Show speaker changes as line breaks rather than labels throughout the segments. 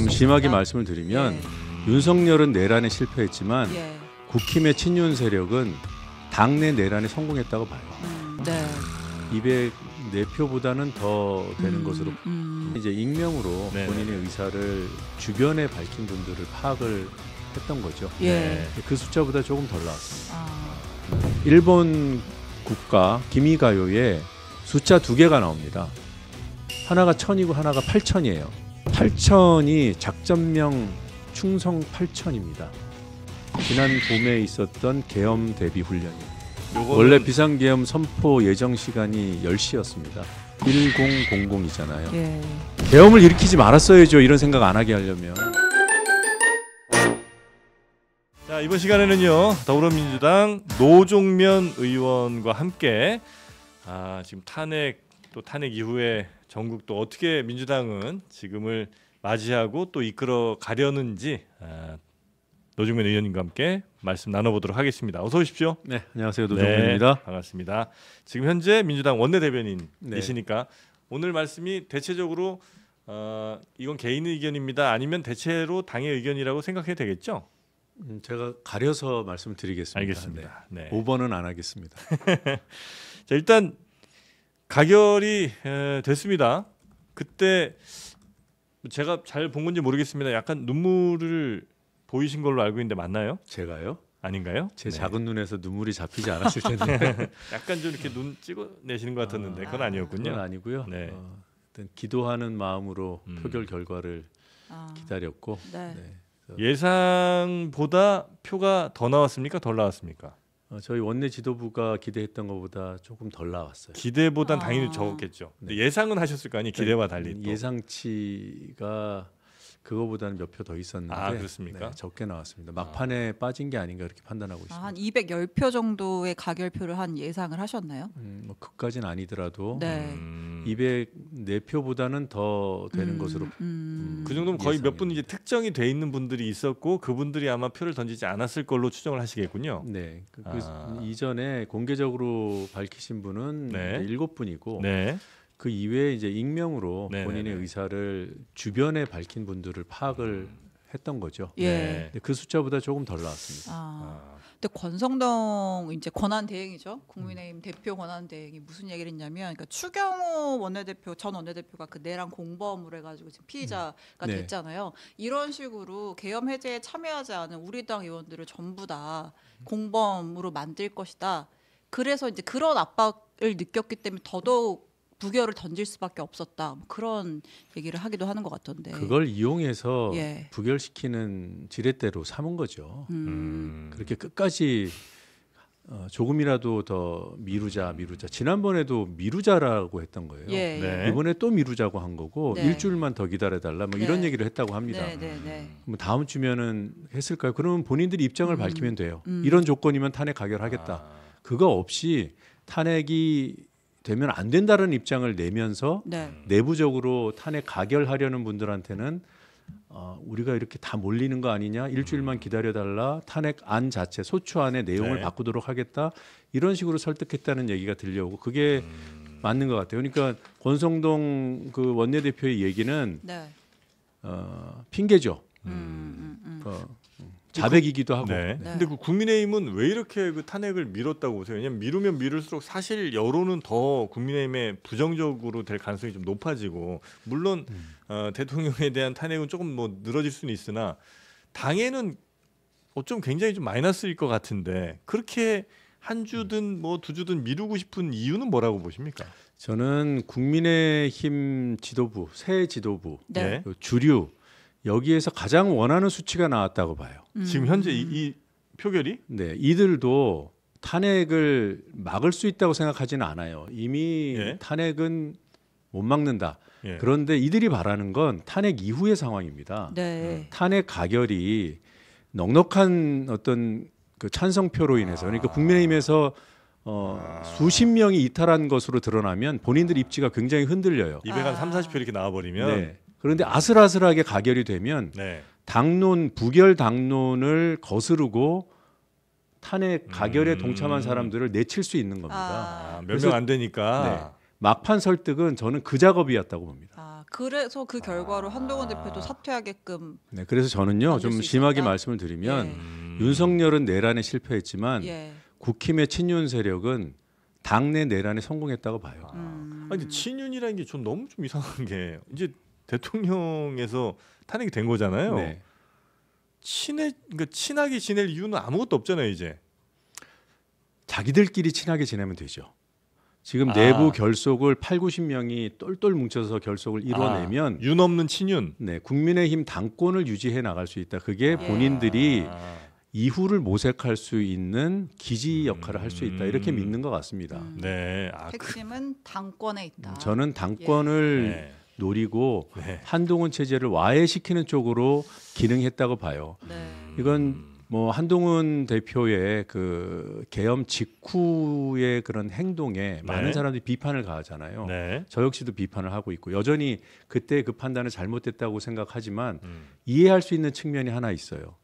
심하게 말씀을 드리면 윤석열은 내란에 실패했지만 국힘의 친윤 세력은 당내 내란에 성공했다고 봐요.
네.
204표보다는 더 되는 것으로 이제 익명으로 본인의 의사를 주변에 밝힌 분들을 파악을 했던 거죠. 그 숫자보다 조금 덜 나왔습니다. 일본 국가 기미가요에 숫자 2개가 나옵니다. 하나가 1000이고 하나가 8000이에요. 8000이 작전명 충성 8000입니다. 지난 봄에 있었던 계엄 대비 훈련이에요. 원래 비상계엄 선포 예정 시간이 10시였습니다. 1000이잖아요. 계엄을 일으키지 말았어야죠. 이런 생각 안 하게 하려면.
자, 이번 시간에는요, 더불어민주당 노종면 의원과 함께 지금 탄핵 또 탄핵 이후에 전국 또 어떻게 민주당은 지금을 맞이하고 또 이끌어 가려는지 노종면 의원님과 함께 말씀 나눠보도록 하겠습니다. 어서 오십시오.
네, 안녕하세요. 노종면입니다.
네, 반갑습니다. 지금 현재 민주당 원내대변인이시니까 오늘 말씀이 대체적으로 이건 개인 의견입니다. 아니면 대체로 당의 의견이라고 생각해도 되겠죠?
제가 가려서 말씀드리겠습니다.
알겠습니다. 네.
5번은 안 하겠습니다.
자, 일단 가결이 됐습니다. 그때 제가 잘 본 건지 모르겠습니다. 약간 눈물을 보이신 걸로 알고 있는데 맞나요?
제가요?
아닌가요?
제 작은 눈에서 눈물이 잡히지 않았을 텐데.
약간 좀 이렇게 눈 찍어내시는 것 같았는데 그건 아니었군요.
그건 아니고요.
네.
일단 기도하는 마음으로 표결 결과를 기다렸고.
예상보다 표가 더 나왔습니까? 덜 나왔습니까?
저희 원내 지도부가 기대했던 것보다 조금 덜 나왔어요.
기대보단 당연히 적었겠죠. 근데 예상은 하셨을 거 아니에요? 기대와 달리 또.
예상치가 그거보다는 몇 표 더 있었는데
그렇습니까?
적게 나왔습니다. 막판에 빠진 게 아닌가 이렇게 판단하고 있습니다.
한 210표 정도의 가결표를 한 예상을 하셨나요?
뭐 그까지는 아니더라도 204표보다는 더 되는 것으로
그 정도면 거의 몇 분 이제 특정이 돼 있는 분들이 있었고 그분들이 아마 표를 던지지 않았을 걸로 추정을 하시겠군요.
네. 그 이전에 공개적으로 밝히신 분은 7분이고 그 이외에 이제 익명으로 본인의 의사를 주변에 밝힌 분들을 파악을 했던 거죠. 그 숫자보다 조금 덜 나왔습니다.
근데 권성동 이제 권한대행이죠. 국민의힘 대표 권한대행이 무슨 얘기를 했냐면, 그러니까 추경호 원내대표 전 원내대표가 그 내란 공범으로 해가지고 지금 피의자가 됐잖아요. 이런 식으로 계엄 해제에 참여하지 않은 우리 당 의원들을 전부 다 공범으로 만들 것이다. 그래서 이제 그런 압박을 느꼈기 때문에 더더욱 부결을 던질 수밖에 없었다. 뭐 그런 얘기를 하기도 하는 것 같던데.
그걸 이용해서 부결시키는 지렛대로 삼은 거죠. 그렇게 끝까지 조금이라도 더 미루자. 지난번에도 미루자라고 했던 거예요. 이번에 또 미루자고 한 거고 일주일만 더 기다려달라. 뭐 이런 얘기를 했다고 합니다. 뭐 다음 주면은 했을까요? 그러면 본인들이 입장을 밝히면 돼요. 이런 조건이면 탄핵 가결하겠다. 그거 없이 탄핵이 되면 안 된다는 입장을 내면서 내부적으로 탄핵 가결하려는 분들한테는 우리가 이렇게 다 몰리는 거 아니냐, 일주일만 기다려달라, 탄핵 안 자체 소추안의 내용을 바꾸도록 하겠다, 이런 식으로 설득했다는 얘기가 들려오고 그게 맞는 것 같아요. 그러니까 권성동 그 원내대표의 얘기는 핑계죠. 자백이기도 하고.
근데 그 국민의힘은 왜 이렇게 그 탄핵을 미뤘다고 보세요? 왜냐면 미루면 미룰수록 사실 여론은 더 국민의힘에 부정적으로 될 가능성이 좀 높아지고, 물론 대통령에 대한 탄핵은 조금 뭐 늘어질 수는 있으나 당에는 어쩜 굉장히 좀 마이너스일 것 같은데 그렇게 한 주든 뭐 두 주든 미루고 싶은 이유는 뭐라고 보십니까?
저는 국민의힘 지도부, 새 지도부, 주류 여기에서 가장 원하는 수치가 나왔다고 봐요.
지금 현재 이 표결이?
이들도 탄핵을 막을 수 있다고 생각하지는 않아요. 이미 탄핵은 못 막는다. 그런데 이들이 바라는 건 탄핵 이후의 상황입니다. 탄핵 가결이 넉넉한 어떤 그 찬성표로 인해서, 그러니까 국민의힘에서 수십 명이 이탈한 것으로 드러나면 본인들 입지가 굉장히 흔들려요.
230, 40표 이렇게 나와버리면.
그런데 아슬아슬하게 가결이 되면 당론, 부결 당론을 거스르고 탄핵 가결에 동참한 사람들을 내칠 수 있는 겁니다.
몇 명 안 되니까.
막판 설득은 저는 그 작업이었다고 봅니다.
그래서 그 결과로 한동훈 대표도 사퇴하게끔.
네, 그래서 저는요
만들
좀
수
심하게
있었다?
말씀을 드리면
예.
윤석열은 내란에 실패했지만
예.
국힘의 친윤 세력은 당내 내란에 성공했다고 봐요.
아니 친윤이라는 게 좀 너무 좀 이상한 게 이제 대통령에서 탄핵이 된 거잖아요.
네.
그러니까 친하게 지낼 이유는 아무것도 없잖아요 이제.
자기들끼리 친하게 지내면 되죠. 지금 내부 결속을 8, 90명이 똘똘 뭉쳐서 결속을 이뤄내면
윤 없는 친윤.
네, 국민의힘 당권을 유지해 나갈 수 있다. 그게 본인들이 이후를 모색할 수 있는 기지 역할을 할 수 있다. 이렇게 믿는 것 같습니다.
네.
핵심은 당권에 있다.
저는 당권을
네.
노리고
네.
한동훈 체제를 와해시키는 쪽으로 기능했다고 봐요.
네.
이건 뭐 한동훈 대표의 그 계엄 직후의 그런 행동에 많은 사람들이 비판을 가하잖아요.
네.
저 역시도 비판을 하고 있고 여전히 그때 그 판단은 잘못됐다고 생각하지만 이해할 수 있는 측면이 하나 있어요.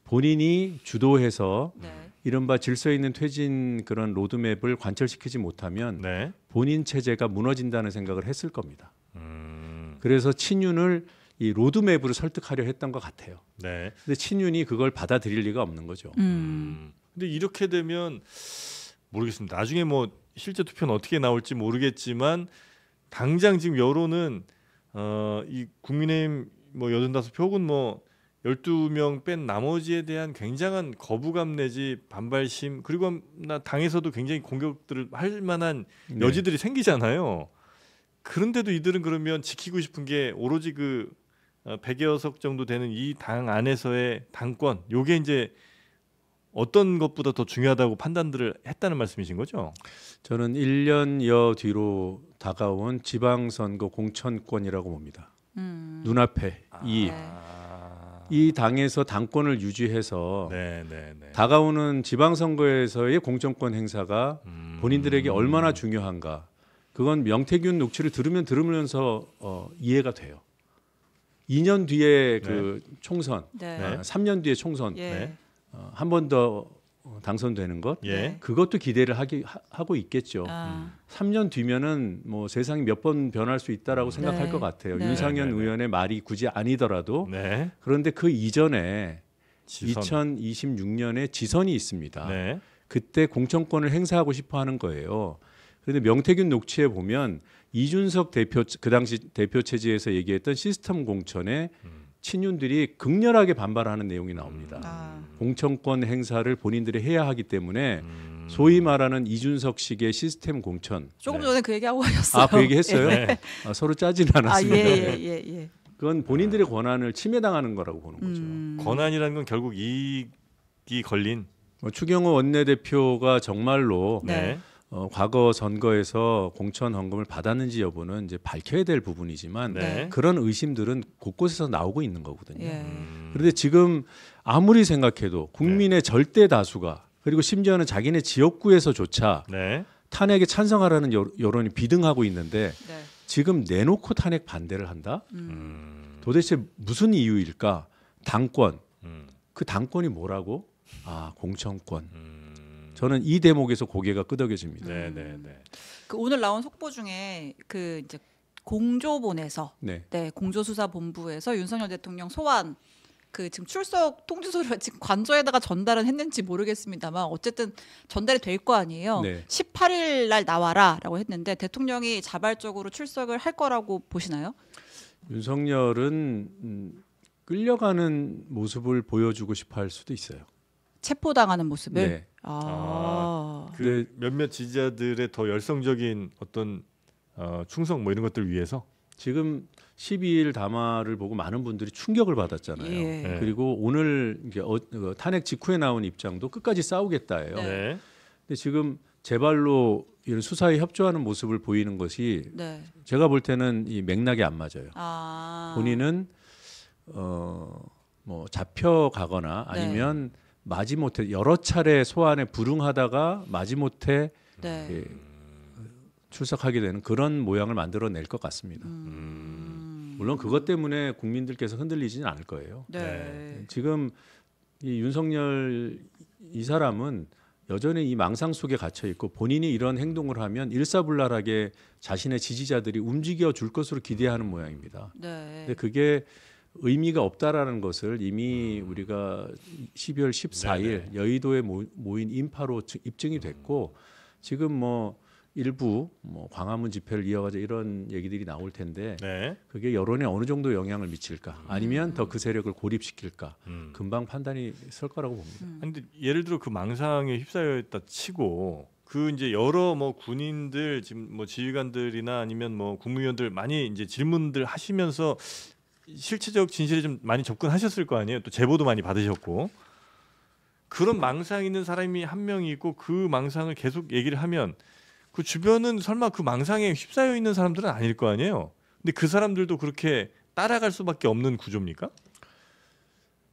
본인이 주도해서
네.
이른바 질서 있는 퇴진 그런 로드맵을 관철시키지 못하면
네.
본인 체제가 무너진다는 생각을 했을 겁니다. 그래서 친윤을 이 로드맵으로 설득하려 했던 것 같아요.
네.
근데 친윤이 그걸 받아들일 리가 없는 거죠.
근데 이렇게 되면 모르겠습니다. 나중에 뭐 실제 투표는 어떻게 나올지 모르겠지만 당장 지금 여론은 이 국민의힘 뭐 85표 혹은 뭐 12명 뺀 나머지에 대한 굉장한 거부감 내지 반발심 그리고 나 당에서도 굉장히 공격들을 할 만한 여지들이 생기잖아요. 그런데도 이들은 그러면 지키고 싶은 게 오로지 그 100여 석 정도 되는 이 당 안에서의 당권 요게 이제 어떤 것보다 더 중요하다고 판단들을 했다는 말씀이신 거죠?
저는 1년여 뒤로 다가온 지방선거 공천권이라고 봅니다. 눈앞에 이 당에서 당권을 유지해서 다가오는 지방선거에서의 공천권 행사가 본인들에게 얼마나 중요한가. 그건 명태균 녹취를 들으면서 이해가 돼요. 2년 뒤에 그 총선, 3년 뒤에 총선 한 번 더 당선되는 것 그것도 기대를 하고 있겠죠. 3년 뒤면은 뭐 세상이 몇 번 변할 수 있다라고 생각할 것 같아요. 윤상현 의원의 말이 굳이 아니더라도 그런데 그 이전에 2026년에 지선이 있습니다. 그때 공천권을 행사하고 싶어하는 거예요. 그런데 명태균 녹취에 보면 이준석 대표 그 당시 대표 체제에서 얘기했던 시스템 공천에 친윤들이 극렬하게 반발하는 내용이 나옵니다. 공천권 행사를 본인들이 해야 하기 때문에 소위 말하는 이준석식의 시스템 공천.
조금 전에 그 얘기하고 하셨어요.
그 얘기 했어요? 서로 짜지는 않았습니다.
예.
그건 본인들의 권한을 침해당하는 거라고 보는 거죠.
권한이라는 건 결국 이익이 걸린.
추경호 원내대표가 정말로 과거 선거에서 공천 헌금을 받았는지 여부는 이제 밝혀야 될 부분이지만 그런 의심들은 곳곳에서 나오고 있는 거거든요. 그런데 지금 아무리 생각해도 국민의 절대 다수가 그리고 심지어는 자기네 지역구에서조차 탄핵에 찬성하라는 여론이 비등하고 있는데 지금 내놓고 탄핵 반대를 한다? 도대체 무슨 이유일까? 당권. 그 당권이 뭐라고? 공천권. 저는 이 대목에서 고개가 끄덕여집니다.
그 오늘 나온 속보 중에 그 이제 공조본에서 공조수사본부에서 윤석열 대통령 소환 그 지금 출석 통지서를 지금 관저에다가 전달은 했는지 모르겠습니다만 어쨌든 전달이 될 거 아니에요. 18일 날 나와라라고 했는데 대통령이 자발적으로 출석을 할 거라고 보시나요?
윤석열은 끌려가는 모습을 보여주고 싶어 할 수도 있어요.
체포당하는 모습을.
그 몇몇 지지자들의 더 열성적인 어떤 충성 뭐 이런 것들 위해서
지금 12일 담화를 보고 많은 분들이 충격을 받았잖아요. 그리고 오늘 이제 탄핵 직후에 나온 입장도 끝까지 싸우겠다예요. 근데 지금 제발로 이런 수사에 협조하는 모습을 보이는 것이 제가 볼 때는 이 맥락이 안 맞아요. 본인은 뭐 잡혀가거나 아니면 마지못해 여러 차례 소환에 불응하다가 마지못해 출석하게 되는 그런 모양을 만들어낼 것 같습니다. 물론 그것 때문에 국민들께서 흔들리지는 않을 거예요. 지금 이 윤석열 이 사람은 여전히 이 망상 속에 갇혀 있고 본인이 이런 행동을 하면 일사불란하게 자신의 지지자들이 움직여 줄 것으로 기대하는 모양입니다.
네.
근데 그게 의미가 없다라는 것을 이미 우리가 12월 14일
네네.
여의도에 모인 인파로 입증이 됐고 지금 뭐 일부 뭐 광화문 집회를 이어가자 이런 얘기들이 나올 텐데
네.
그게 여론에 어느 정도 영향을 미칠까 아니면 더 그 세력을 고립시킬까 금방 판단이 설 거라고 봅니다.
근데 예를 들어 그 망상에 휩싸여있다 치고 그 이제 여러 뭐 군인들 지금 뭐 지휘관들이나 아니면 뭐 국무위원들 많이 이제 질문들 하시면서 실체적 진실에 좀 많이 접근하셨을 거 아니에요. 또 제보도 많이 받으셨고 그런 망상 있는 사람이 한 명이 있고 그 망상을 계속 얘기를 하면 그 주변은 설마 그 망상에 휩싸여 있는 사람들은 아닐 거 아니에요. 근데 그 사람들도 그렇게 따라갈 수밖에 없는 구조입니까?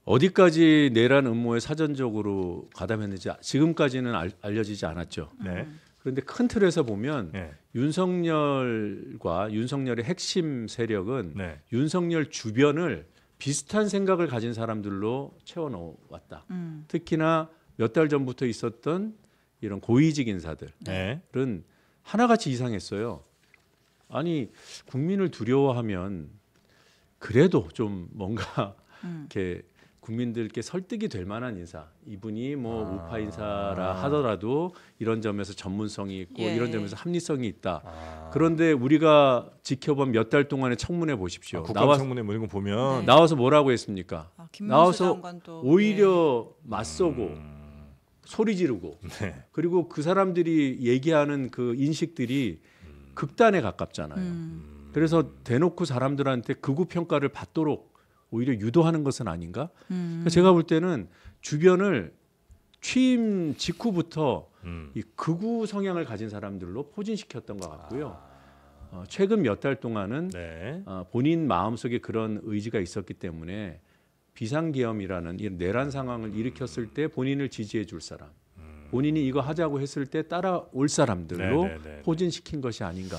어디까지 내란 음모에 사전적으로 가담했는지 지금까지는 알려지지 않았죠.
네.
그런데 큰 틀에서 보면
네.
윤석열과 윤석열의 핵심 세력은
네.
윤석열 주변을 비슷한 생각을 가진 사람들로 채워넣어왔다. 특히나 몇 달 전부터 있었던 이런 고위직 인사들은
네.
하나같이 이상했어요. 아니 국민을 두려워하면 그래도 좀 뭔가 이렇게 국민들께 설득이 될 만한 인사. 이분이 뭐 우파 인사라 하더라도 이런 점에서 전문성이 있고
예.
이런 점에서 합리성이 있다. 그런데 우리가 지켜본 몇 달 동안의 청문회 보십시오.
국감청문회 뭐 이런 거 보면
네.
나와서 뭐라고 했습니까?
김문수
나와서
장관도
오히려 맞서고 소리 지르고
네.
그리고 그 사람들이 얘기하는 그 인식들이 극단에 가깝잖아요. 그래서 대놓고 사람들한테 극우 평가를 받도록 오히려 유도하는 것은 아닌가? 그러니까 제가 볼 때는 주변을 취임 직후부터 이 극우 성향을 가진 사람들로 포진시켰던 것 같고요. 최근 몇 달 동안은
네.
본인 마음속에 그런 의지가 있었기 때문에 비상계엄이라는 이 내란 상황을 일으켰을 때 본인을 지지해 줄 사람, 본인이 이거 하자고 했을 때 따라올 사람들로
네네네.
포진시킨 것이 아닌가.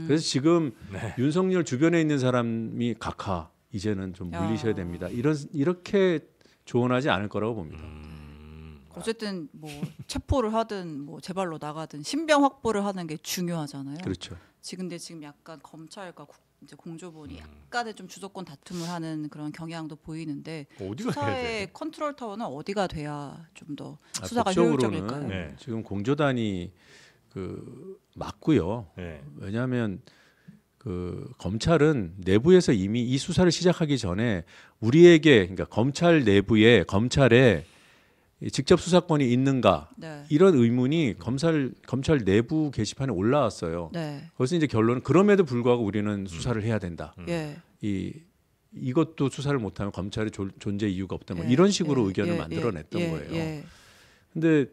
그래서 지금
네.
윤석열 주변에 있는 사람이 각하 이제는 좀 물리셔야 됩니다. 이렇게 조언하지 않을 거라고 봅니다.
어쨌든 뭐 체포를 하든 뭐 재발로 나가든 신병 확보를 하는 게 중요하잖아요.
그렇죠.
지금 약간 검찰과 이제 공조본이 약간의 좀 주도권 다툼을 하는 그런 경향도 보이는데
어디가 해야
수사의
돼?
컨트롤 타워는 어디가 돼야 좀 더 수사가 효율적일까요?
법적으로는
네.
지금 공조단이 맞고요.
네.
왜냐하면 그 검찰은 내부에서 이미 이 수사를 시작하기 전에 우리에게 그러니까 검찰 내부에 검찰에 직접 수사권이 있는가
네.
이런 의문이 검찰 내부 게시판에 올라왔어요.
네.
그래서 이제 결론은 그럼에도 불구하고 우리는 수사를 해야 된다.
예.
이것도 수사를 못하면 검찰의 존재 이유가 없다. 뭐
예.
이런 식으로
예.
의견을
예.
만들어냈던
예.
거예요.
예.
근데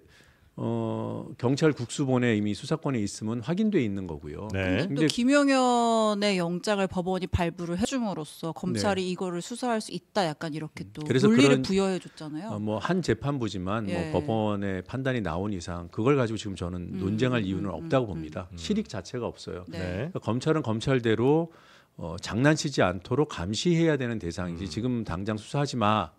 경찰 국수본에 이미 수사권이 있으면 확인돼 있는 거고요.
네.
근데 또 김용현의 영장을 법원이 발부를 해줌으로써 검찰이
네.
이거를 수사할 수 있다. 약간 이렇게 또
그래서
논리를
그런,
부여해줬잖아요.
뭐 한 재판부지만
예.
뭐 법원의 판단이 나온 이상 그걸 가지고 지금 저는 논쟁할 이유는 없다고 봅니다. 실익 자체가 없어요.
네.
네.
그러니까 검찰은 검찰대로 장난치지 않도록 감시해야 되는 대상이지 지금 당장 수사하지 마.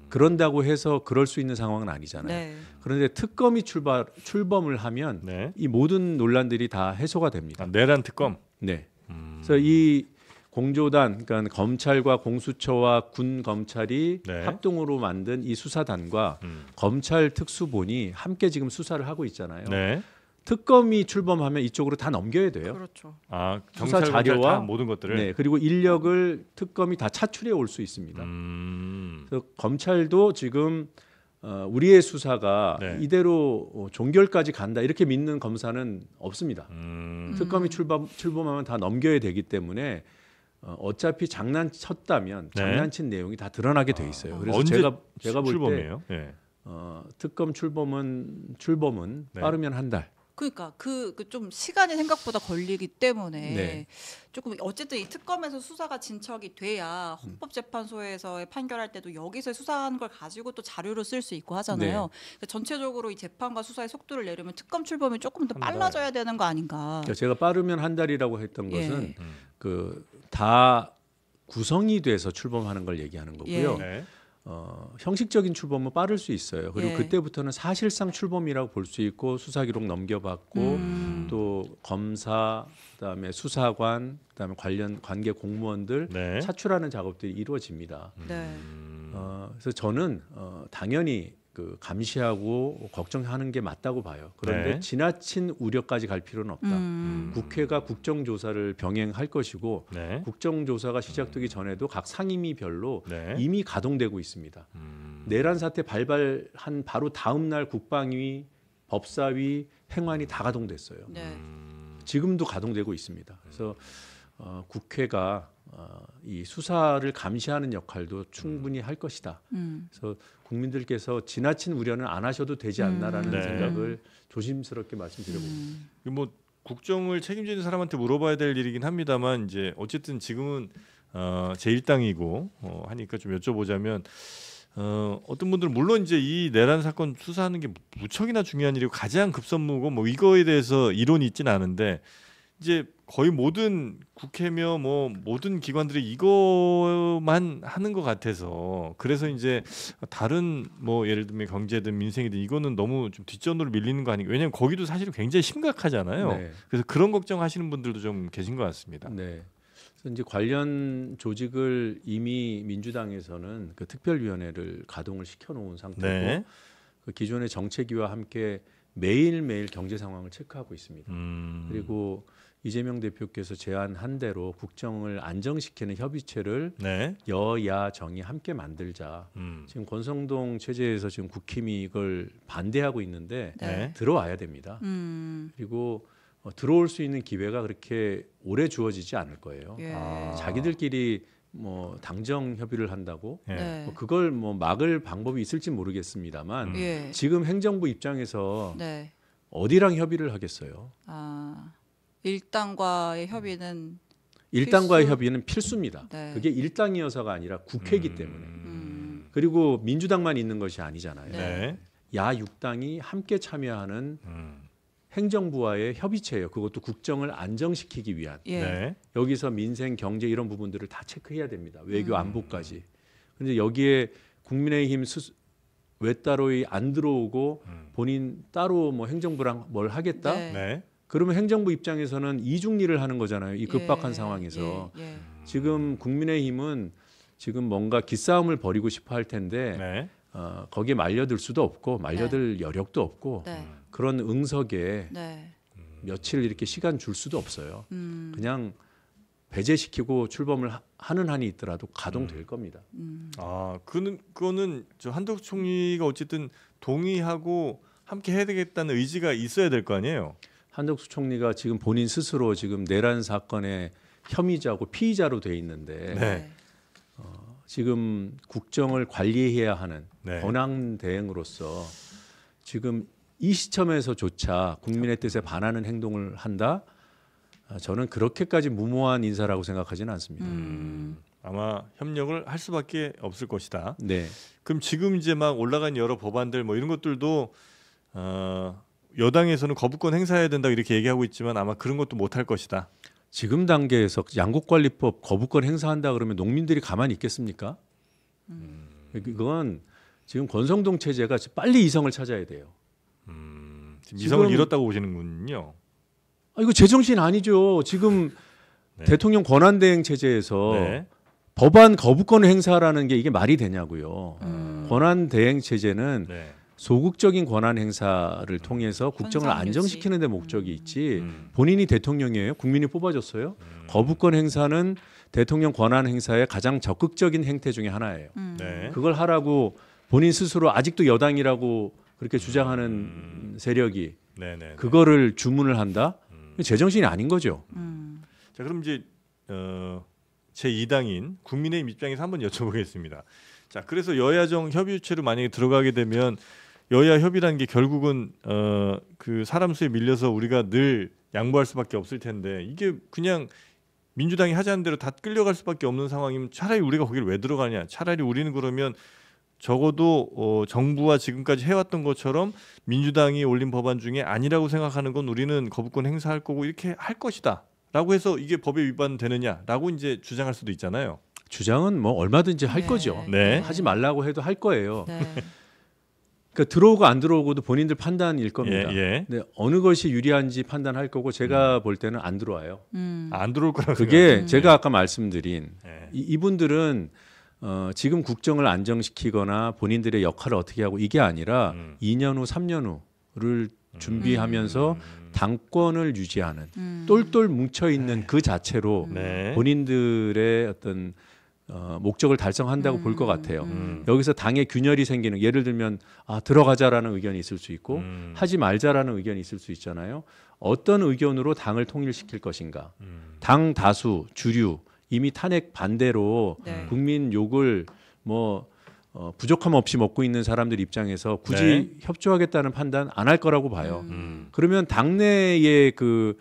그런다고 해서 그럴 수 있는 상황은 아니잖아요.
네.
그런데 특검이 출범을 하면
네.
이 모든 논란들이 다 해소가 됩니다.
내란 특검.
네. 그래서 이 공조단, 그러니까 검찰과 공수처와 군 검찰이
네.
합동으로 만든 이 수사단과 검찰 특수본이 함께 지금 수사를 하고 있잖아요.
네.
특검이 출범하면 이쪽으로 다 넘겨야 돼요.
그렇죠.
아,
수사
경찰
자료와
다 모든 것들을.
네, 그리고 인력을 특검이 다 차출해 올 수 있습니다. 그래서 검찰도 지금 우리의 수사가
네.
이대로 종결까지 간다 이렇게 믿는 검사는 없습니다. 특검이 출범하면 다 넘겨야 되기 때문에 어차피 장난쳤다면
네.
장난친 내용이 다 드러나게 돼 있어요. 그래서
언제
제가 볼 때
출범이에요? 네.
특검 출범은
네.
빠르면 한 달.
그러니까 그 좀 시간이 생각보다 걸리기 때문에
네.
조금 어쨌든 이 특검에서 수사가 진척이 돼야 헌법재판소에서의 판결할 때도 여기서 수사한 걸 가지고 또 자료로 쓸 수 있고 하잖아요.
네.
그러니까 전체적으로 이 재판과 수사의 속도를 내려면 특검 출범이 조금 더
한 달.
빨라져야 되는 거 아닌가.
그러니까 제가 빠르면 한 달이라고 했던
예.
것은 그 다 구성이 돼서 출범하는 걸 얘기하는 거고요.
예.
네.
형식적인 출범은 빠를 수 있어요. 그리고
예.
그때부터는 사실상 출범이라고 볼 수 있고 수사 기록 넘겨받고 또 검사, 그다음에 수사관, 그다음에 관계 공무원들
네.
차출하는 작업들이 이루어집니다.
네.
그래서 저는 당연히 그 감시하고 걱정하는 게 맞다고 봐요. 그런데
네.
지나친 우려까지 갈 필요는 없다. 국회가 국정조사를 병행할 것이고
네.
국정조사가 시작되기 전에도 각 상임위별로
네.
이미 가동되고 있습니다. 내란 사태 발발한 바로 다음 날 국방위, 법사위, 행안위 다 가동됐어요.
네.
지금도 가동되고 있습니다. 그래서 국회가 이 수사를 감시하는 역할도 충분히 할 것이다. 그래서 국민들께서 지나친 우려는 안 하셔도 되지 않나라는
네.
생각을 조심스럽게 말씀드려봅니다.
뭐 국정을 책임지는 사람한테 물어봐야 될 일이긴 합니다만 이제 어쨌든 지금은 제 일당이고 하니까 좀 여쭤보자면 어떤 분들은 물론 이제 이 내란 사건 수사하는 게 무척이나 중요한 일이고 가장 급선무고 뭐 이거에 대해서 이론이 있지는 않은데 이제 거의 모든 국회며 뭐 모든 기관들이 이거만 하는 것 같아서 그래서 이제 다른 뭐 예를 들면 경제든 민생이든 이거는 너무 좀 뒷전으로 밀리는 거 아닌가. 왜냐하면 거기도 사실은 굉장히 심각하잖아요.
네.
그래서 그런 걱정하시는 분들도 좀 계신 것 같습니다.
네. 그래서 이제 관련 조직을 이미 민주당에서는 그 특별위원회를 가동을 시켜놓은 상태고
네.
그 기존의 정책위와 함께 매일매일 경제 상황을 체크하고 있습니다. 그리고 이재명 대표께서 제안한 대로 국정을 안정시키는 협의체를
네.
여야 정이 함께 만들자. 지금 권성동 체제에서 지금 국힘이 이걸 반대하고 있는데
네.
들어와야 됩니다. 그리고 들어올 수 있는 기회가 그렇게 오래 주어지지 않을 거예요.
예.
자기들끼리 뭐 당정 협의를 한다고
네.
뭐 그걸 뭐 막을 방법이 있을지 모르겠습니다만
예.
지금 행정부 입장에서
네.
어디랑 협의를 하겠어요?
일당과의 협의는
일당과의
필수?
협의는 필수입니다.
네.
그게 일당이어서가 아니라 국회이기 때문에. 그리고 민주당만 있는 것이 아니잖아요.
네.
야 6당이 함께 참여하는 행정부와의 협의체예요. 그것도 국정을 안정시키기 위한.
예.
네.
여기서 민생, 경제 이런 부분들을 다 체크해야 됩니다. 외교, 안보까지. 그런데 여기에 국민의힘 외따로이 안 들어오고 본인 따로 뭐 행정부랑 뭘 하겠다?
네.
네.
그러면 행정부 입장에서는 이중리를 하는 거잖아요. 이 급박한
예.
상황에서.
예.
지금 국민의힘은 지금 뭔가 기싸움을 벌이고 싶어 할 텐데
네.
거기에 말려들 수도 없고 말려들 여력도 없고
네.
그런 응석에
네.
며칠 이렇게 시간 줄 수도 없어요. 그냥 배제시키고 출범을 하는 한이 있더라도 가동될 겁니다.
그거는 저 한덕수 총리가 어쨌든 동의하고 함께 해야 되겠다는 의지가 있어야 될 거 아니에요.
한덕수 총리가 지금 본인 스스로 지금 내란 사건의 혐의자고 피의자로 돼 있는데
네.
지금 국정을 관리해야 하는
네.
권한 대행으로서 지금 이 시점에서조차 국민의 뜻에 반하는 행동을 한다. 저는 그렇게까지 무모한 인사라고 생각하지는 않습니다.
아마 협력을 할 수밖에 없을 것이다.
네.
그럼 지금 이제 막 올라간 여러 법안들 뭐 이런 것들도 여당에서는 거부권 행사해야 된다 이렇게 얘기하고 있지만 아마 그런 것도 못할 것이다.
지금 단계에서 양곡관리법 거부권 행사한다 그러면 농민들이 가만히 있겠습니까? 그건 지금 권성동 체제가 빨리 이성을 찾아야 돼요.
지금 이성을 잃었다고 보시는군요.
이거 제정신 아니죠. 지금
네.
대통령 권한대행 체제에서
네.
법안 거부권 행사라는 게 이게 말이 되냐고요. 권한대행 체제는
네.
소극적인 권한 행사를 통해서 국정을
현상 유지.
안정시키는 데 목적이 있지 본인이 대통령이에요? 국민이 뽑아줬어요? 거부권 행사는 대통령 권한 행사의 가장 적극적인 행태 중에 하나예요.
네.
그걸 하라고 본인 스스로 아직도 여당이라고 그렇게 주장하는 세력이
네네.
그거를 주문을 한다? 제정신이 아닌 거죠.
자 그럼 이제 제 2당인 국민의힘 입장에서 한번 여쭤보겠습니다. 자 그래서 여야정 협의체로 만약에 들어가게 되면 여야 협의라는 게 결국은 그 사람 수에 밀려서 우리가 늘 양보할 수밖에 없을 텐데 이게 그냥 민주당이 하자는 대로 다 끌려갈 수밖에 없는 상황이면 차라리 우리가 거기를 왜 들어가냐? 차라리 우리는 그러면 적어도 정부와 지금까지 해왔던 것처럼 민주당이 올린 법안 중에 아니라고 생각하는 건 우리는 거부권 행사할 거고 이렇게 할 것이다 라고 해서 이게 법에 위반되느냐라고 이제 주장할 수도 있잖아요.
주장은 뭐 얼마든지 할
네.
거죠.
네.
하지 말라고 해도 할 거예요.
네.
그러니까 들어오고 안 들어오고도 본인들 판단일 겁니다.
예.
근데 어느 것이 유리한지 판단할 거고 제가 볼 때는 안 들어와요.
안 들어올 거라고
그게
생각해요.
제가 아까 말씀드린
예.
이분들은 지금 국정을 안정시키거나 본인들의 역할을 어떻게 하고 이게 아니라 2년 후, 3년 후를 준비하면서 당권을 유지하는 똘똘 뭉쳐 있는 그 자체로
네.
본인들의 어떤 목적을 달성한다고 볼 것 같아요. 여기서 당의 균열이 생기는 예를 들면 들어가자라는 의견이 있을 수 있고 하지 말자라는 의견이 있을 수 있잖아요. 어떤 의견으로 당을 통일시킬 것인가. 당 다수 주류 이미 탄핵 반대로
네.
국민 욕을 뭐 부족함 없이 먹고 있는 사람들 입장에서 굳이
네.
협조하겠다는 판단 안 할 거라고 봐요. 그러면 당내의 그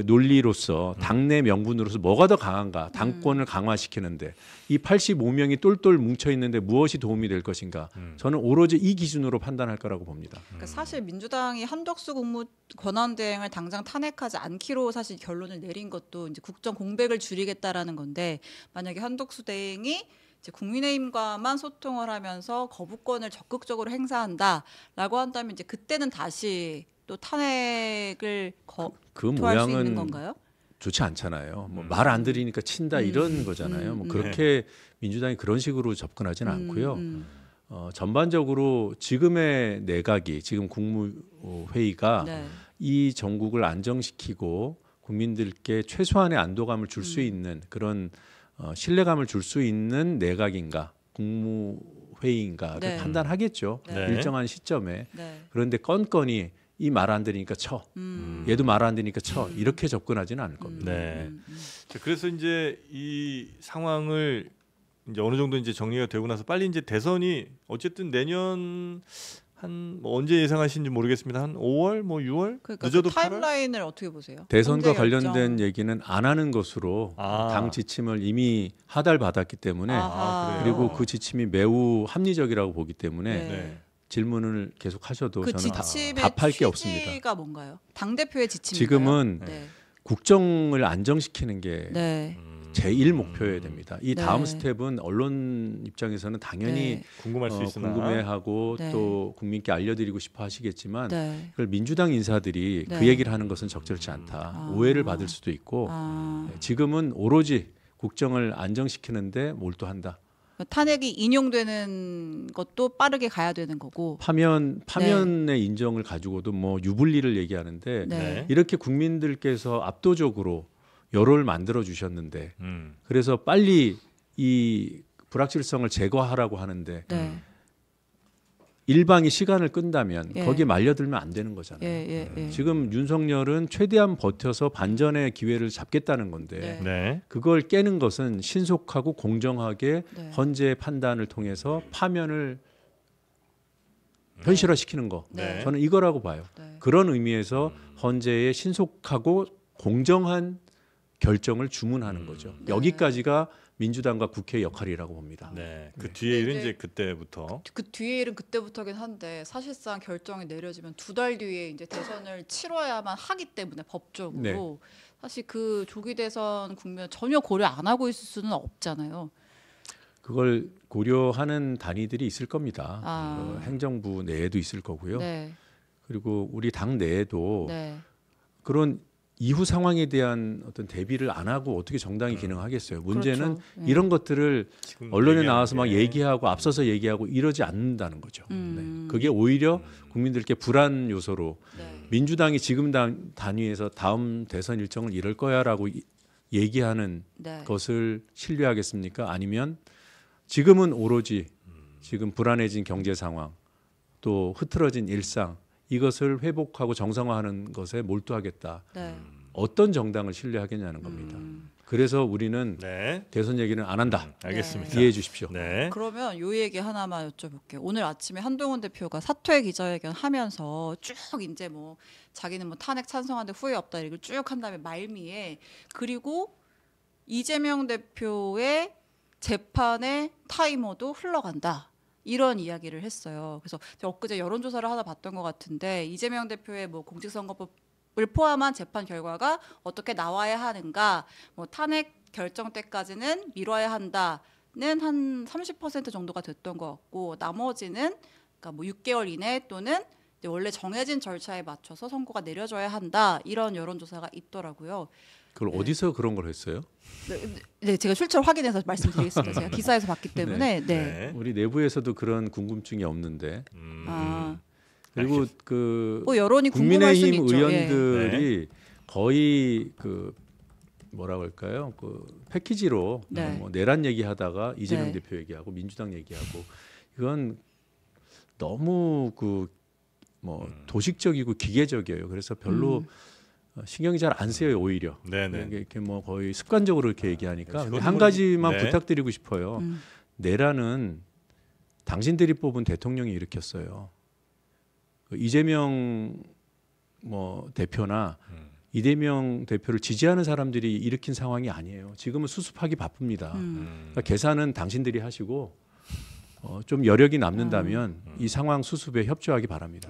논리로서 당내 명분으로서 뭐가 더 강한가? 당권을 강화시키는데 이 85명이 똘똘 뭉쳐 있는데 무엇이 도움이 될 것인가? 저는 오로지 이 기준으로 판단할 거라고 봅니다.
그러니까 사실 민주당이 한덕수 국무 권한대행을 당장 탄핵하지 않기로 사실 결론을 내린 것도 이제 국정 공백을 줄이겠다라는 건데 만약에 한덕수 대행이 이제 국민의힘과만 소통을 하면서 거부권을 적극적으로 행사한다라고 한다면 이제 그때는 다시 또 탄핵을
그
토할 수 있는
모양은
건가요?
좋지 않잖아요. 뭐 말 안 들으니까 친다 이런 거잖아요. 뭐 그렇게 민주당이 그런 식으로 접근하지는 않고요. 전반적으로 지금의 내각이 지금 국무회의가
네.
이 전국을 안정시키고 국민들께 최소한의 안도감을 줄 수 있는 그런 신뢰감을 줄 수 있는 내각인가 국무회의인가를
네.
판단하겠죠.
네.
일정한 시점에.
네.
그런데 건건이 이 말 안 들으니까 쳐. 얘도 말 안 들으니까 쳐. 이렇게 접근하지는 않을 겁니다.
네. 자, 그래서 이제 이 상황을 이제 어느 정도 이제 정리가 되고 나서 빨리 이제 대선이 어쨌든 내년 한 뭐 언제 예상하시는지 모르겠습니다. 한 5월, 뭐 6월,
그러니까
늦어도
그 타임라인을 어떻게 보세요?
대선과
현재
관련된
결정.
얘기는 안 하는 것으로
아.
당 지침을 이미 하달받았기 때문에
아하.
그래요?
그리고 그 지침이 매우 합리적이라고 보기 때문에
네.
네.
질문을 계속 하셔도
그
저는
지침의
답할 게 없습니다.
취지가 뭔가요? 당 대표의 지침인가요?
지금은
네.
국정을 안정시키는 게
네.
제일 목표여야 됩니다. 이 다음
네.
스텝은 언론 입장에서는 당연히
네.
궁금할 수 있으나
궁금해하고
네.
또 국민께 알려드리고 싶어 하시겠지만
네.
그걸 민주당 인사들이
네.
그 얘기를 하는 것은 적절치 않다. 오해를 받을 수도 있고 지금은 오로지 국정을 안정시키는데 몰두한다.
탄핵이 인용되는 것도 빠르게 가야 되는 거고.
파면의 인정을 가지고도 뭐 유불리를 얘기하는데
네.
이렇게 국민들께서 압도적으로 여론을 만들어 주셨는데
음.
그래서 빨리 이 불확실성을 제거하라고 하는데
네.
일방이 시간을 끈다면
예.
거기에 말려들면 안 되는 거잖아요.
예.
지금 윤석열은 최대한 버텨서 반전의 기회를 잡겠다는 건데
네.
네.
그걸 깨는 것은 신속하고 공정하게
네.
헌재의 판단을 통해서 파면을 현실화시키는 거.
네.
저는 이거라고 봐요.
네.
그런 의미에서 헌재의 신속하고 공정한 결정을 주문하는 거죠.
네.
여기까지가 민주당과 국회의 역할이라고 봅니다.
네. 그 뒤에 일은
이제
이제 그때부터.
그 뒤에 일은 그때부터긴 한데 사실상 결정이 내려지면 2달 뒤에 이제 대선을 치러야만 하기 때문에 법적으로
네.
사실 그 조기 대선 국면 전혀 고려 안 하고 있을 수는 없잖아요.
그걸 고려하는 단위들이 있을 겁니다.
아.
행정부 내에도 있을 거고요.
네.
그리고 우리 당 내에도
네.
그런 이후 상황에 대한 어떤 대비를 안 하고 어떻게 정당이 기능하겠어요. 문제는
그렇죠. 네.
이런 것들을
지금
언론에
얘기하는
나와서 막
게.
얘기하고 앞서서 얘기하고 이러지 않는다는 거죠.
음.
네. 그게 오히려 국민들께 불안 요소로
네.
민주당이 지금 단위에서 다음 대선 일정을 이럴 거야라고 얘기하는
네.
것을 신뢰하겠습니까? 아니면 지금은 오로지 지금 불안해진 경제 상황 또 흐트러진 일상 이것을 회복하고 정상화하는 것에 몰두하겠다.
네.
어떤 정당을 신뢰하겠냐는 겁니다. 그래서 우리는
네.
대선 얘기는 안 한다.
알겠습니다.
이해해 주십시오.
네.
그러면 요 얘기 하나만 여쭤볼게요. 오늘 아침에 한동훈 대표가 사퇴 기자회견 하면서 쭉 이제 뭐 자기는 뭐 탄핵 찬성하는데 후회 없다 이걸 쭉 한 다음에 말미에 그리고 이재명 대표의 재판의 타이머도 흘러간다. 이런 이야기를 했어요. 그래서 제가 엊그제 여론조사를 하나 봤던 것 같은데 이재명 대표의 뭐 공직선거법을 포함한 재판 결과가 어떻게 나와야 하는가, 뭐 탄핵 결정 때까지는 미뤄야 한다. 한 30% 정도가 됐던 것 같고 나머지는 그러니까 뭐 6개월 이내 또는 이제 원래 정해진 절차에 맞춰서 선고가 내려져야 한다 이런 여론조사가 있더라고요.
그걸 어디서 그런 걸 했어요?
네, 제가 출처를 확인해서 말씀드리겠습니다. 제가 기사에서 봤기 때문에. 네.
우리 내부에서도 그런 궁금증이 없는데. 그리고 그
뭐 여론이 궁금할 수는
국민의힘
있죠.
의원들이 거의 그 뭐라고 할까요? 그 패키지로 뭐 내란 얘기하다가 이재명 대표 얘기하고 민주당 얘기하고 이건 너무 그 뭐 도식적이고 기계적이에요. 그래서 별로 신경이 잘 안 쓰여요 오히려. 이렇게 뭐 거의 습관적으로 이렇게 얘기하니까. 근데 한 가지만 부탁드리고 싶어요. 내란은 당신들이 뽑은 대통령이 일으켰어요. 그 이재명 뭐 대표나 이재명 대표를 지지하는 사람들이 일으킨 상황이 아니에요. 지금은 수습하기 바쁩니다. 그러니까 계산은 당신들이 하시고 좀 여력이 남는다면 이 상황 수습에 협조하기 바랍니다.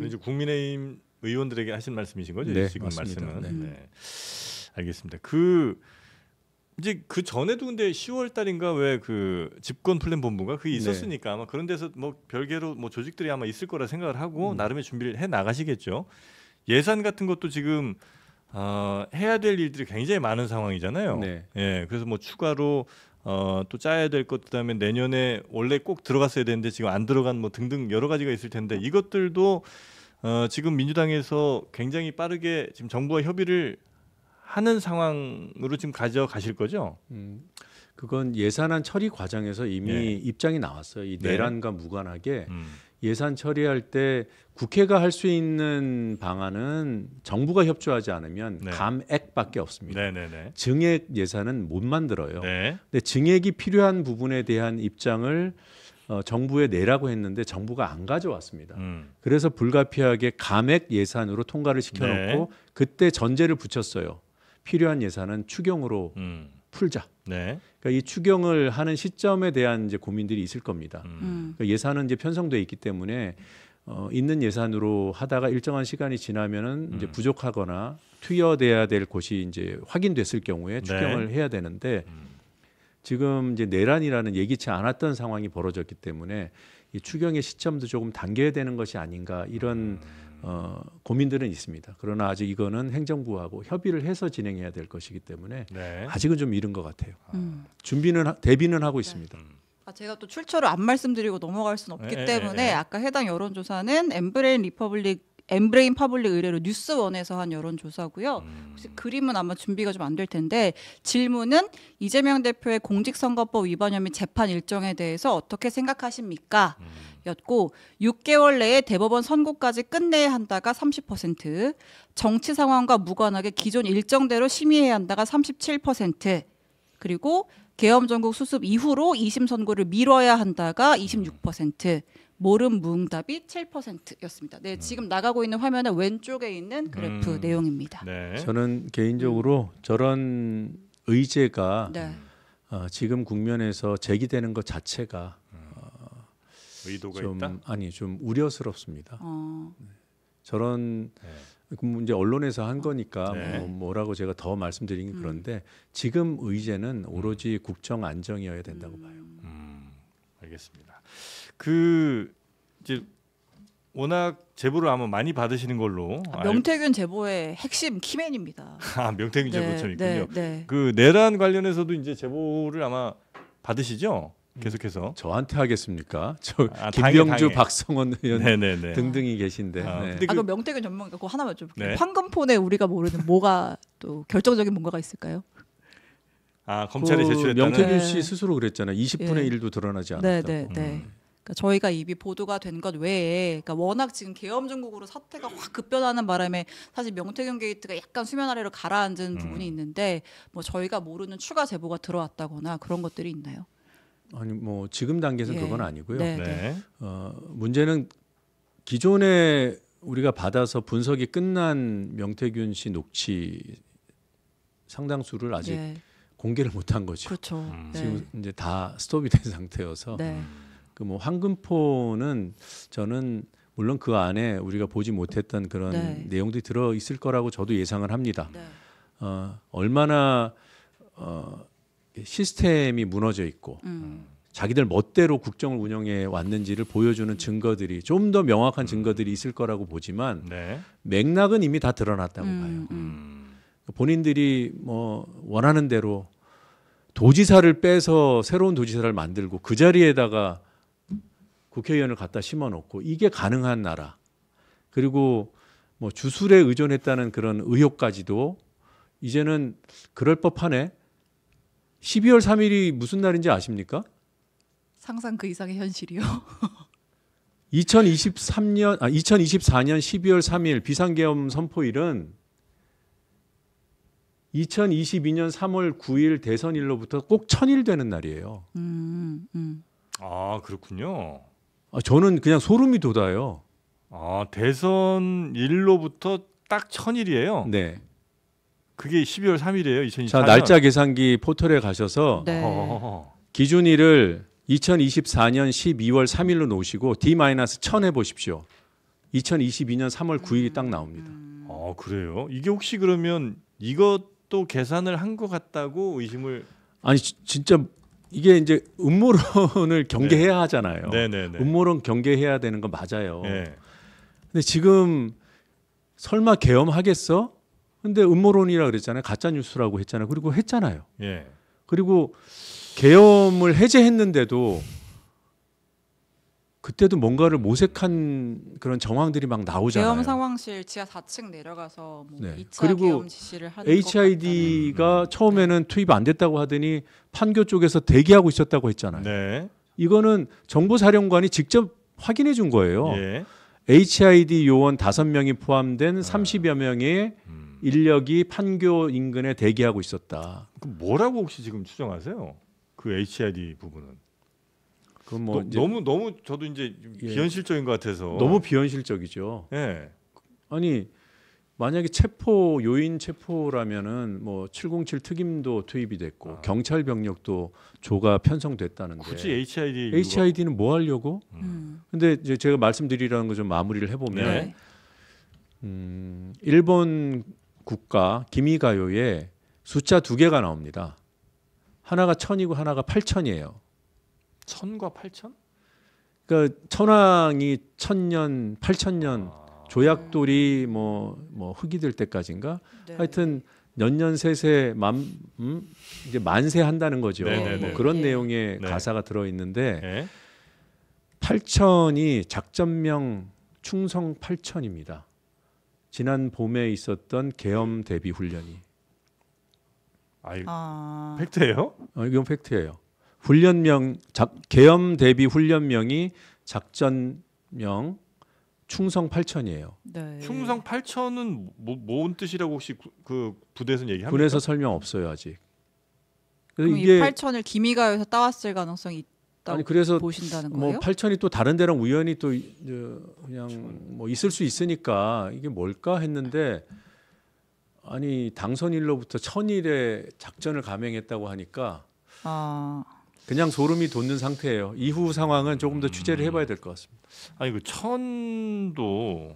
이제 국민의힘 의원들에게 하신 말씀이신 거죠?
네,
지금
맞습니다.
말씀은. 네. 알겠습니다. 그 이제 그 전에도 근데 10월 달인가 왜 그 집권 플랜 본부가 그게 있었으니까 아마 그런 데서 뭐 별개로 뭐 조직들이 아마 있을 거라 생각을 하고 나름의 준비를 해 나가시겠죠. 예산 같은 것도 지금 해야 될 일들이 굉장히 많은 상황이잖아요. 예, 그래서 뭐 추가로 또 짜야 될 것 그다음에 내년에 원래 꼭 들어갔어야 되는데 지금 안 들어간 뭐 등등 여러 가지가 있을 텐데 이것들도 지금 민주당에서 굉장히 빠르게 지금 정부와 협의를 하는 상황으로 지금 가져가실 거죠?
그건 예산안 처리 과정에서 이미 입장이 나왔어요. 이 내란과 무관하게 예산 처리할 때 국회가 할 수 있는 방안은 정부가 협조하지 않으면 감액밖에 없습니다. 증액 예산은 못 만들어요. 근데 증액이 필요한 부분에 대한 입장을 정부에 내라고 했는데 정부가 안 가져왔습니다. 그래서 불가피하게 감액 예산으로 통과를 시켜놓고 그때 전제를 붙였어요. 필요한 예산은 추경으로 풀자. 그러니까 이 추경을 하는 시점에 대한 이제 고민들이 있을 겁니다. 그러니까 예산은 이제 편성돼 있기 때문에 있는 예산으로 하다가 일정한 시간이 지나면은 이제 부족하거나 투여돼야 될 곳이 이제 확인됐을 경우에 추경을 해야 되는데 지금 이제 내란이라는 예기치 않았던 상황이 벌어졌기 때문에 이 추경의 시점도 조금 당겨야 되는 것이 아닌가 이런 고민들은 있습니다. 그러나 아직 이거는 행정부하고 협의를 해서 진행해야 될 것이기 때문에 아직은 좀 이른 것 같아요. 대비는 하고 있습니다.
제가 또 출처를 안 말씀드리고 넘어갈 수는 없기 때문에 아까 해당 여론조사는 엠브레인 퍼블릭 의뢰로 뉴스원에서 한 여론조사고요. 혹시 그림은 아마 준비가 좀 안 될 텐데 질문은 이재명 대표의 공직선거법 위반 혐의 재판 일정에 대해서 어떻게 생각하십니까? 였고 6개월 내에 대법원 선고까지 끝내야 한다가 30%, 정치 상황과 무관하게 기존 일정대로 심의해야 한다가 37%, 그리고 계엄 전국 수습 이후로 2심 선고를 미뤄야 한다가 26%, 모름 무응답이 7%였습니다. 네, 지금 나가고 있는 화면의 왼쪽에 있는 그래프 내용입니다.
저는 개인적으로 저런 의제가 지금 국면에서 제기되는 것 자체가
의도가
좀
있다?
좀 우려스럽습니다. 저런 이제 언론에서 한 거니까 뭐라고 제가 더 말씀드리긴 그런데 지금 의제는 오로지 국정 안정이어야 된다고 봐요.
알겠습니다. 그 이제 워낙 제보를 아마 많이 받으시는 걸로
명태균 제보의 핵심 키맨입니다.
명태균 제보처럼 있군요. 그 내란 관련해서도 이제 제보를 아마 받으시죠? 계속해서
저한테 하겠습니까? 저 김병주, 박성원 의원 등등이 계신데.
근데 그 명태균 전문가 그거 하나만 좀 황금폰에 우리가 모르는 뭐가 또 결정적인 뭔가가 있을까요?
검찰에 제출했다는
명태균 씨 스스로 그랬잖아요. 20분의 1도 드러나지 않았다고.
그러니까 저희가 이미 보도가 된 것 외에, 그러니까 워낙 지금 계엄 정국으로 사태가 확 급변하는 바람에 사실 명태균 게이트가 약간 수면 아래로 가라앉은 부분이 있는데 뭐 저희가 모르는 추가 제보가 들어왔다거나 그런 것들이 있나요?
아니 뭐 지금 단계에서는 그건 아니고요. 문제는 기존에 우리가 받아서 분석이 끝난 명태균 씨 녹취 상당수를 아직 공개를 못한 거죠.
그렇죠.
지금 이제 다 스톱이 된 상태여서 그 뭐 황금폰은 저는 물론 그 안에 우리가 보지 못했던 그런 내용들이 들어 있을 거라고 저도 예상을 합니다. 얼마나 시스템이 무너져 있고 자기들 멋대로 국정을 운영해 왔는지를 보여주는 증거들이 좀 더 명확한 증거들이 있을 거라고 보지만
네.
맥락은 이미 다 드러났다고 봐요. 본인들이 뭐 원하는 대로 도지사를 빼서 새로운 도지사를 만들고 그 자리에다가 국회의원을 갖다 심어놓고 이게 가능한 나라, 그리고 뭐 주술에 의존했다는 그런 의혹까지도 이제는 그럴 법하네. 12월 3일이 무슨 날인지 아십니까?
상상 그 이상의 현실이요.
2024년 12월 3일 비상계엄 선포일은 2022년 3월 9일 대선일로부터 꼭 1000일 되는 날이에요.
아 그렇군요.
저는 그냥 소름이 돋아요.
아 대선 일로부터 딱 1000일이에요.
네.
그게 12월 3일이에요. 2024년.
자, 날짜 계산기 포털에 가셔서
네.
기준일을 2024년 12월 3일로 놓으시고 D-1000 해보십시오. 2022년 3월 9일이 딱 나옵니다.
아 그래요? 이게 혹시 그러면 이것도 계산을 한 것 같다고 의심을?
아니 진짜 이게 이제 음모론을 경계해야 하잖아요.
네네네.
음모론 경계해야 되는 거 맞아요.
네.
근데 지금 설마 계엄하겠어? 근데 음모론이라 그랬잖아요. 가짜 뉴스라고 했잖아요. 그리고 했잖아요.
예.
그리고 계엄을 해제했는데도 그때도 뭔가를 모색한 그런 정황들이 막 나오잖아요.
계엄 상황실 지하 4층 내려가서 뭐
네.
2차
그리고
계엄 지시를 하는
HID가 처음에는 투입 안 됐다고 하더니 판교 쪽에서 대기하고 있었다고 했잖아요.
네.
이거는 정보사령관이 직접 확인해 준 거예요.
예.
HID 요원 5명이 포함된 30여 명의 인력이 판교 인근에 대기하고 있었다.
그 뭐라고 혹시 지금 추정하세요? 그 HID 부분은?
그건 뭐
너무 저도 이제
예.
비현실적인 것 같아서.
너무 비현실적이죠.
예.
아니 만약에 요인 체포라면은 뭐 707 특임도 투입이 됐고 경찰 병력도 조가 편성됐다는데
굳이 HID
HID는 뭐 하려고? 근데 이제 제가 말씀드리라는 거 좀 마무리를 해보면
네.
일본 국가 기미가요에 숫자 2개가 나옵니다. 하나가 1000이고 하나가 8000이에요.
1000과 8000?
그러니까 천황이 1000년, 8000년 조약돌이 뭐 흙이 될 때까지인가?
네.
하여튼 년년세세 이제 만세 한다는 거죠.
네네네.
뭐 그런
예.
내용의
네.
가사가 들어 있는데
예.
8000이 작전명 충성 8000입니다. 지난 봄에 있었던 계엄 대비 훈련이.
팩트예요?
이건 팩트예요. 계엄 대비 훈련명이 작전명 충성 8000이에요.
네.
충성 8000은 뭔 뜻이라고 혹시 그 부대에서 얘기합니까?
군에서 설명 없어요 아직. 그래서
그럼
이게
이 8천을 기미가요에서 따왔을 가능성이 있다고
그래서
보신다는
뭐
거예요?
8000이 또 다른 데랑 우연히 또 그냥 뭐 있을 수 있으니까 이게 뭘까 했는데 아니 당선일로부터 1000일의 작전을 감행했다고 하니까 그냥 소름이 돋는 상태예요. 이후 상황은 조금 더 취재를 해봐야 될 것 같습니다.
아니 그 1000도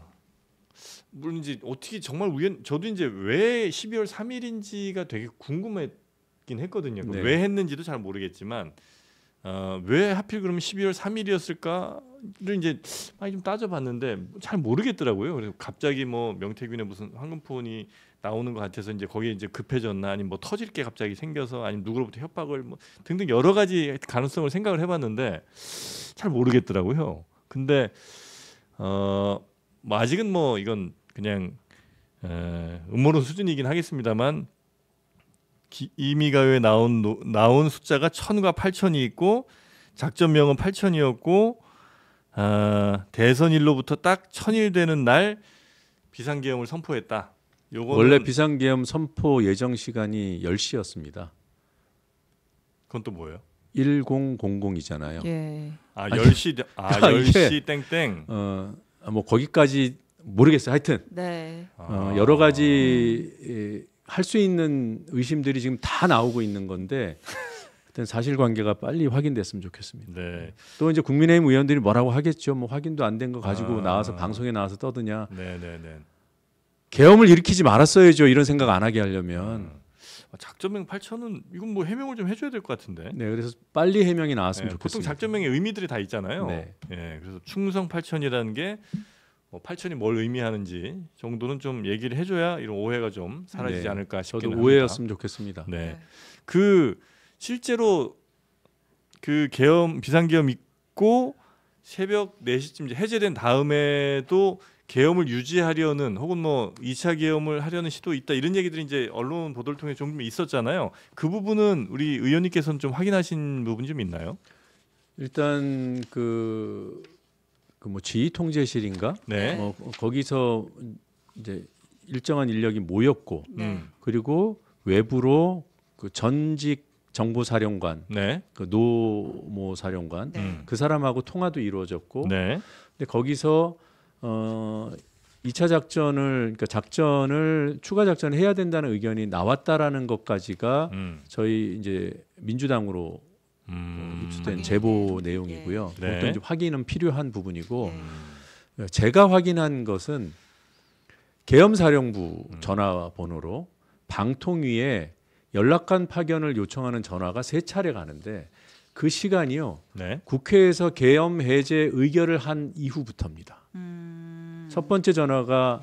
물론 이제 어떻게 정말 저도 이제 왜 12월 3일인지가 되게 궁금했긴 했거든요.
네.
왜 했는지도 잘 모르겠지만 왜 하필 그러면 12월 3일이었을까를 이제 많이 좀 따져봤는데 잘 모르겠더라고요. 그래서 갑자기 뭐 명태균의 무슨 황금폰이 나오는 것 같아서 이제 거기에 이제 급해졌나 아니면 뭐 터질 게 갑자기 생겨서 아니면 누구로부터 협박을 뭐 등등 여러 가지 가능성을 생각을 해봤는데 잘 모르겠더라고요. 근데 뭐 아직은 뭐 이건 그냥 음모론 수준이긴 하겠습니다만 이미가요에 나온 숫자가 1000과 8000이 있고 작전명은 8000이었고 대선일로부터 딱 1000일 되는 날 비상계엄을 선포했다.
원래 비상계엄 선포 예정 시간이 10시였습니다.
그건 또 뭐예요?
1000이잖아요.
예.
10시 10시 땡땡.
뭐 거기까지 모르겠어요. 하여튼
네.
여러 가지 할 수 있는 의심들이 지금 다 나오고 있는 건데 하여튼 사실관계가 빨리 확인됐으면 좋겠습니다.
네.
또 이제 국민의힘 의원들이 뭐라고 하겠죠. 뭐 확인도 안 된 거 가지고 나와서 방송에 나와서 떠드냐.
네네네.
계엄을 일으키지 말았어야죠. 이런 생각 안 하게 하려면.
작전명 8천은 이건 뭐 해명을 좀 해줘야 될 것 같은데.
네, 그래서 빨리 해명이 나왔으면
네, 보통
좋겠습니다.
작전명의 의미들이 다 있잖아요.
네.
예, 그래서 충성 8천이라는 게 8천이 뭘 의미하는지 정도는 좀 얘기를 해줘야 이런 오해가 좀 사라지지
네,
않을까 싶기는
저도
합니다.
오해였으면 좋겠습니다.
네.
네.
그 실제로 그 계엄 비상계엄 있고 새벽 4시쯤 이제 해제된 다음에도 계엄을 유지하려는 혹은 뭐 2차 계엄을 하려는 시도 있다 이런 얘기들이 이제 언론 보도를 통해 좀 있었잖아요. 그 부분은 우리 의원님께서는 좀 확인하신 부분이 좀 있나요?
일단 그 뭐 지휘통제실인가?
네.
거기서 이제 일정한 인력이 모였고
네.
그리고 외부로 그 전직 정보사령관,
네.
그 노모 사령관
네.
그 사람하고 통화도 이루어졌고,
네.
근데 거기서 2차 작전을 그러니까 작전을 추가 작전을 해야 된다는 의견이 나왔다라는 것까지가 저희 이제 민주당으로 입수된 제보 내용이고요.
네.
그것도 이제 확인은 필요한 부분이고
네.
제가 확인한 것은 계엄사령부 전화번호로 방통위에 연락관 파견을 요청하는 전화가 3차례 가는데 그 시간이요.
네.
국회에서 계엄 해제 의결을 한 이후부터입니다. 첫 번째 전화가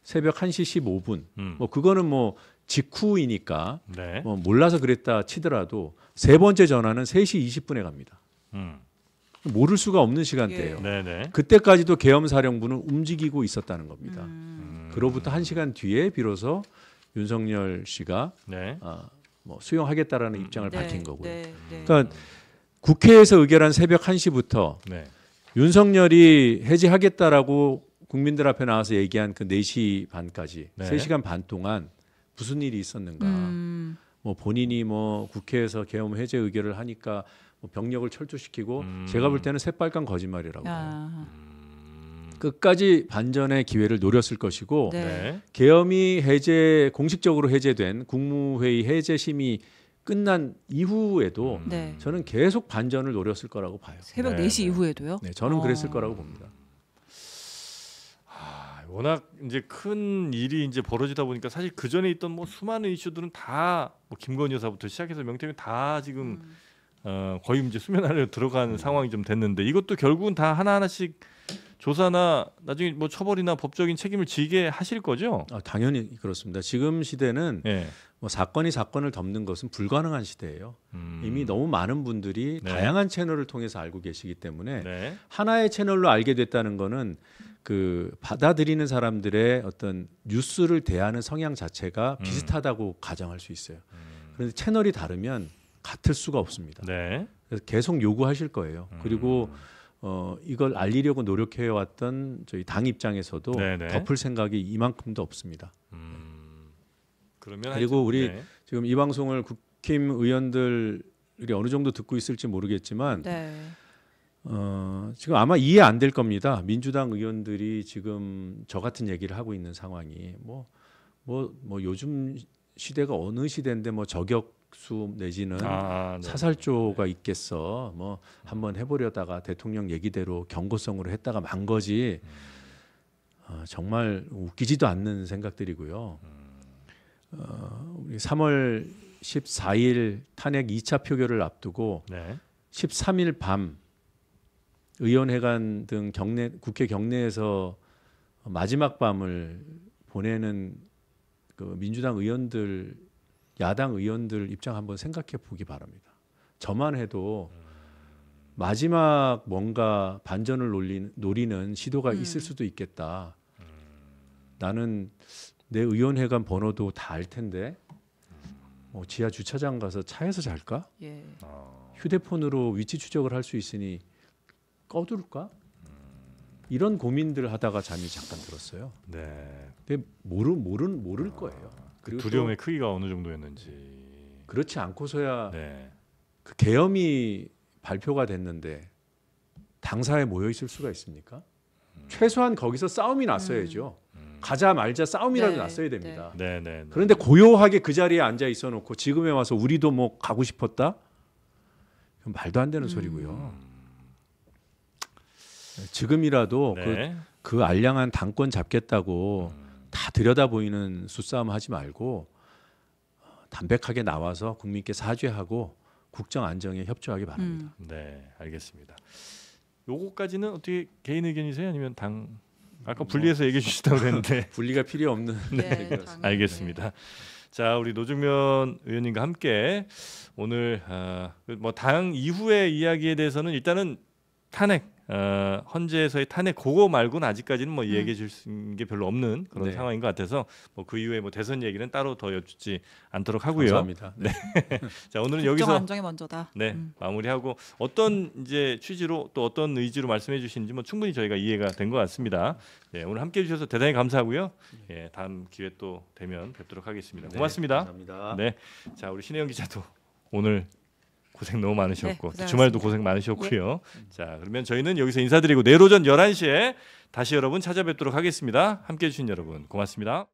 새벽 1시 15분. 뭐 그거는 뭐 직후이니까
네.
뭐 몰라서 그랬다 치더라도 세 번째 전화는 3시 20분에 갑니다. 모를 수가 없는 시간대예요.
네, 네.
그때까지도 계엄사령부는 움직이고 있었다는 겁니다. 그로부터 1시간 뒤에 비로소 윤석열 씨가
네.
뭐 수용하겠다라는 입장을
네.
밝힌 거고요.
네. 네.
그러니까 국회에서 의결한 새벽 1시부터
네.
윤석열이 해제하겠다라고 국민들 앞에 나와서 얘기한 그 4시 반까지
네.
3시간 반 동안 무슨 일이 있었는가? 뭐 본인이 뭐 국회에서 계엄 해제 의결을 하니까 뭐 병력을 철수시키고 제가 볼 때는 새빨간 거짓말이라고 해요.
아.
끝까지 반전의 기회를 노렸을 것이고
네.
네.
계엄이 공식적으로 해제된 국무회의 해제 심의 끝난 이후에도
네.
저는 계속 반전을 노렸을 거라고 봐요.
새벽
네,
4시
네.
이후에도요?
네, 저는 그랬을 거라고 봅니다.
워낙 이제 큰 일이 이제 벌어지다 보니까 사실 그 전에 있던 뭐 수많은 이슈들은 다 뭐 김건희 여사부터 시작해서 명태균 다 지금 거의 이제 수면 아래로 들어간 상황이 좀 됐는데 이것도 결국은 다 하나하나씩 조사나 나중에 뭐 처벌이나 법적인 책임을 지게 하실 거죠?
당연히 그렇습니다. 지금 시대는
네.
뭐 사건이 사건을 덮는 것은 불가능한 시대예요. 이미 너무 많은 분들이
네.
다양한 채널을 통해서 알고 계시기 때문에
네.
하나의 채널로 알게 됐다는 거는 그 받아들이는 사람들의 어떤 뉴스를 대하는 성향 자체가 비슷하다고 가정할 수 있어요. 그런데 채널이 다르면 같을 수가 없습니다.
네.
그래서 계속 요구하실 거예요. 그리고 이걸 알리려고 노력해 왔던 저희 당 입장에서도
네네.
덮을 생각이 이만큼도 없습니다.
그러면
그리고 우리
네.
지금 이 방송을 국힘 의원들이 어느 정도 듣고 있을지 모르겠지만
네.
지금 아마 이해 안 될 겁니다. 민주당 의원들이 지금 저 같은 얘기를 하고 있는 상황이 뭐 요즘 시대가 어느 시대인데 뭐 저격수 내지는
네.
사살조가 있겠어. 뭐 한번 해보려다가 대통령 얘기대로 경고성으로 했다가 만 거지. 정말 웃기지도 않는 생각들이고요. 우리 3월 14일 탄핵 2차 표결을 앞두고
네.
13일 밤 의원회관 등 국회 경내에서 마지막 밤을 보내는 그 민주당 의원들, 야당 의원들 입장 한번 생각해 보기 바랍니다. 저만 해도 마지막 뭔가 반전을 노리는 시도가 있을 수도 있겠다. 나는 내 의원회관 번호도 다 알 텐데 뭐 지하 주차장 가서 차에서 잘까?
예.
휴대폰으로 위치 추적을 할 수 있으니 꺼둘까? 이런 고민들 하다가 잠이 잠깐 들었어요.
네.
근데 모를 거예요.
그
그리고
두려움의 크기가 어느 정도였는지.
그렇지 않고서야
네.
그 계엄이 발표가 됐는데 당사에 모여 있을 수가 있습니까? 최소한 거기서 싸움이 났어야죠. 가자 말자 싸움이라도
네,
났어야 됩니다.
네, 네. 네.
그런데 고요하게 그 자리에 앉아 있어 놓고 지금에 와서 우리도 뭐 가고 싶었다? 그건 말도 안 되는 소리고요. 지금이라도
네.
그 알량한 당권 잡겠다고 다 들여다보이는 수싸움 하지 말고 담백하게 나와서 국민께 사죄하고 국정 안정에 협조하기 바랍니다.
네, 알겠습니다. 요거까지는 어떻게 개인 의견이세요? 아니면 당 아까 분리해서 얘기해 주시다고 그랬는데
분리가 필요 없는
네,
얘기였습니다.
알겠습니다. 자, 우리 노중면 의원님과 함께 오늘 뭐 당 이후의 이야기에 대해서는 일단은 탄핵 헌재에서의 탄핵 그거 말고는 아직까지는 뭐 얘기해 줄 게 별로 없는 그런
네.
상황인 것 같아서 뭐 그 이후에 뭐 대선 얘기는 따로 더 여쭙지 않도록 하고요.
감사합니다. 네.
자, 오늘은
국정
여기서
안정이 먼저다.
네, 마무리하고 어떤 이제 취지로 또 어떤 의지로 말씀해 주시는지 뭐 충분히 저희가 이해가 된 것 같습니다. 네, 오늘 함께 해 주셔서 대단히 감사하고요. 예, 다음 기회 또 되면 뵙도록 하겠습니다. 고맙습니다.
감사합니다.
네, 자, 우리 신혜영 기자도 오늘 고생 너무 많으셨고
네,
또
고생하셨습니다.
주말도 고생 많으셨고요. 자, 그러면 저희는 여기서 인사드리고 내일 오전 11시에 다시 여러분 찾아뵙도록 하겠습니다. 함께 해주신 여러분 고맙습니다.